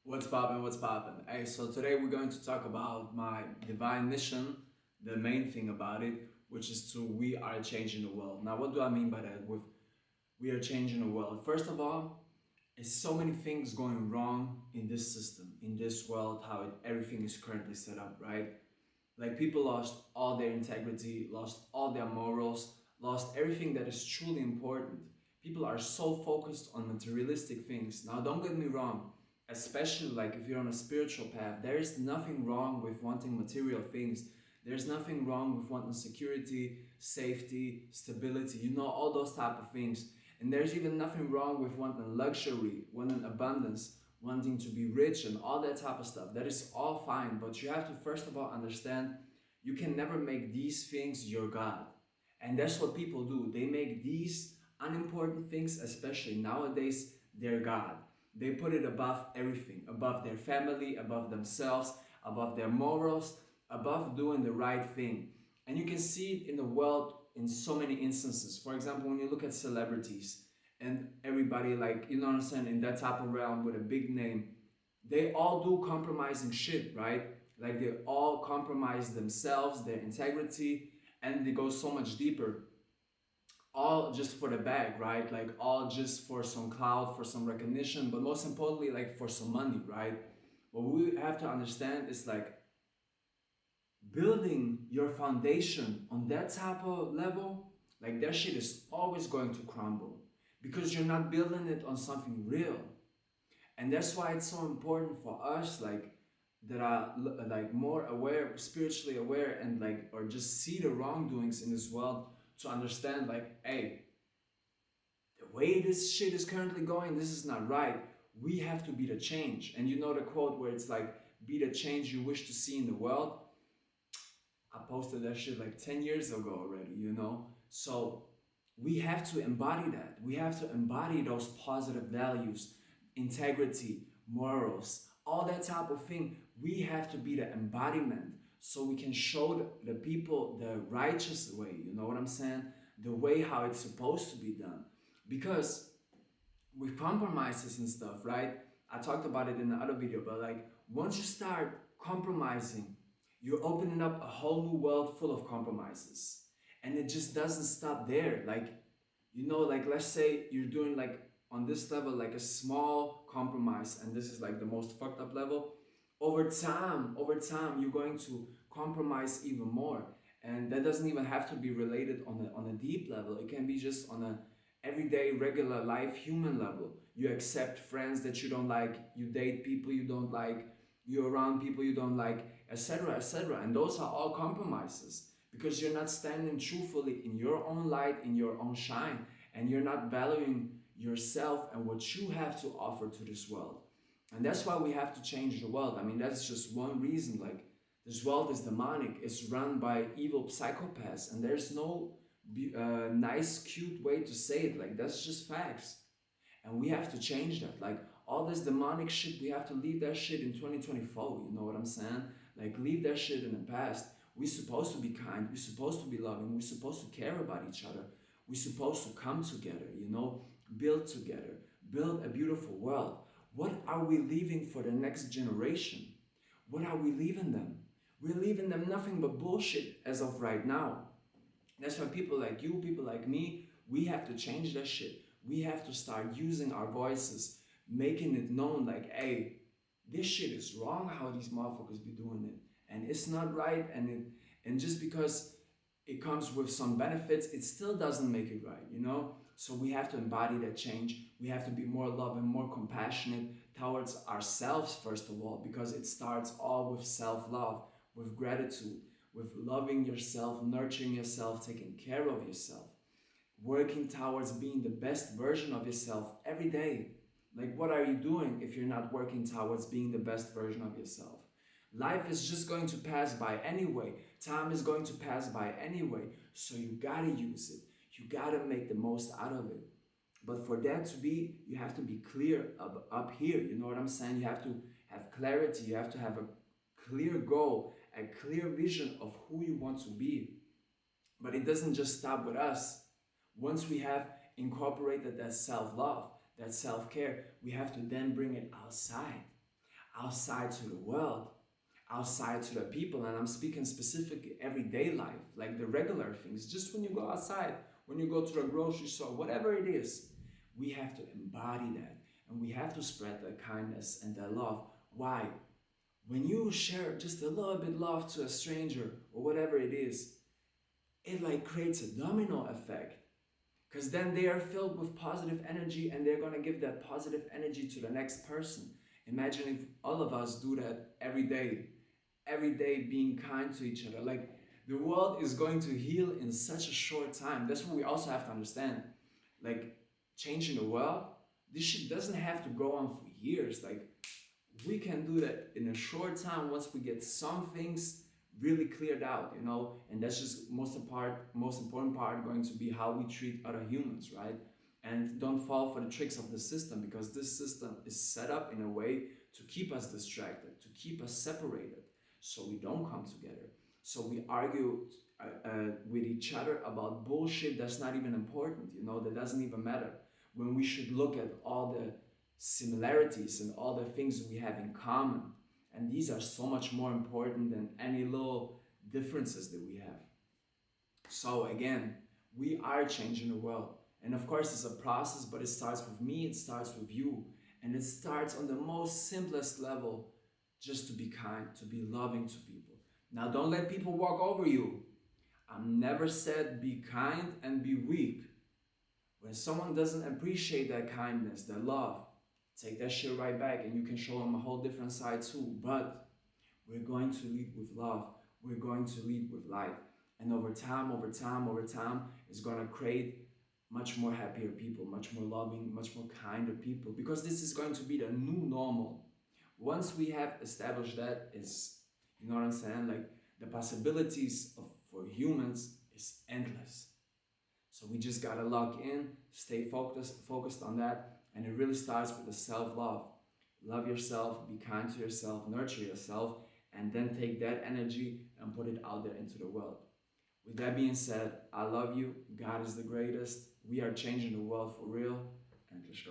What's poppin'? What's poppin'? Hey, so today we're going to talk about my divine mission, the main thing about it, which is we are changing the world. Now, what do I mean by that? With we are changing the world. First of all, there's so many things going wrong in this system, in this world, how everything is currently set up, right? Like people lost all their integrity, lost all their morals, lost everything that is truly important. People are so focused on materialistic things. Now, don't get me wrong, especially like if you're on a spiritual path, there is nothing wrong with wanting material things. There's nothing wrong with wanting security, safety, stability, all those type of things. And there's even nothing wrong with wanting luxury, wanting abundance, wanting to be rich and all that type of stuff. That is all fine, but you have to first of all understand you can never make these things your God. And that's what people do. They make these unimportant things, especially nowadays, their God. They put it above everything, above their family, above themselves, above their morals, above doing the right thing. And you can see it in the world in so many instances. For example, when you look at celebrities and everybody, like, you know what I'm saying, in that type of realm with a big name, they all do compromising shit, right? Like they all compromise themselves, their integrity, and they go so much deeper, all just for the bag, right? Like all just for some clout, for some recognition, but most importantly, like for some money, right? What we have to understand is like building your foundation on that type of level, like that shit is always going to crumble because you're not building it on something real. And that's why it's so important for us, like that are like more aware, spiritually aware, and like or just see the wrongdoings in this world to understand, like, hey, the way this shit is currently going, this is not right. We have to be the change. And you know the quote where it's like, be the change you wish to see in the world. I posted that shit like 10 years ago already. So we have to embody that. We have to embody those positive values, integrity, morals, all that type of thing. We have to be the embodiment so we can show the people the righteous way, you know what I'm saying? The way how it's supposed to be done. Because with compromises and stuff, right? I talked about it in the other video, but like once you start compromising, you're opening up a whole new world full of compromises. And it just doesn't stop there. Like let's say you're doing like on this level, like a small compromise, and this is like the most fucked up level. Over time, you're going to compromise even more. And that doesn't even have to be related on a deep level. It can be just on a everyday, regular life, human level. You accept friends that you don't like, you date people you don't like, you're around people you don't like, etc., etc. And those are all compromises because you're not standing truthfully in your own light, in your own shine, and you're not valuing yourself and what you have to offer to this world. And that's why we have to change the world. I mean, that's just one reason. Like, this world is demonic. It's run by evil psychopaths. And there's no nice, cute way to say it. Like, that's just facts. And we have to change that. Like, all this demonic shit, we have to leave that shit in 2024. You know what I'm saying? Like, leave that shit in the past. We're supposed to be kind. We're supposed to be loving. We're supposed to care about each other. We're supposed to come together, build together, build a beautiful world. What are we leaving for the next generation? What are we leaving them? We're leaving them nothing but bullshit as of right now. That's why people like you, people like me, we have to change that shit. We have to start using our voices, making it known like, hey, this shit is wrong how these motherfuckers be doing it. And it's not right. And just because it comes with some benefits, it still doesn't make it right, So we have to embody that change. We have to be more loving, more compassionate towards ourselves, first of all, because it starts all with self-love, with gratitude, with loving yourself, nurturing yourself, taking care of yourself, working towards being the best version of yourself every day. Like, what are you doing if you're not working towards being the best version of yourself? Life is just going to pass by anyway. Time is going to pass by anyway. So you gotta use it. You gotta make the most out of it. But for that to be, you have to be clear up here. You know what I'm saying? You have to have clarity. You have to have a clear goal, a clear vision of who you want to be. But it doesn't just stop with us. Once we have incorporated that self-love, that self-care, we have to then bring it outside. outside to the world, outside to the people. And I'm speaking specific everyday life, like the regular things. Just when you go outside, when you go to the grocery store, whatever it is, we have to embody that. And we have to spread that kindness and that love. Why? When you share just a little bit love to a stranger or whatever it is, it like creates a domino effect, because then they are filled with positive energy and they're going to give that positive energy to the next person. Imagine if all of us do that every day being kind to each other. Like, the world is going to heal in such a short time. That's what we also have to understand. Like, changing the world, this shit doesn't have to go on for years. Like, we can do that in a short time once we get some things really cleared out, and that's just most important part going to be how we treat other humans, right? And don't fall for the tricks of the system, because this system is set up in a way to keep us distracted, to keep us separated, so we don't come together. So we argue with each other about bullshit that's not even important, that doesn't even matter, when we should look at all the similarities and all the things we have in common. And these are so much more important than any little differences that we have. So again, we are changing the world. And of course, it's a process, but it starts with me, it starts with you. And it starts on the most simplest level, just to be kind, to be loving to people. Now, don't let people walk over you. I've never said be kind and be weak. When someone doesn't appreciate that kindness, that love, take that shit right back, and you can show them a whole different side too. But we're going to lead with love. We're going to lead with light. And over time, it's going to create much more happier people, much more loving, much more kinder people, because this is going to be the new normal. Once we have established that, is, you know what I'm saying? Like, the possibilities for humans is endless. So we just gotta lock in, stay focused on that, and it really starts with the self-love. Love yourself, be kind to yourself, nurture yourself, and then take that energy and put it out there into the world. With that being said, I love you. God is the greatest. We are changing the world for real. And let's go.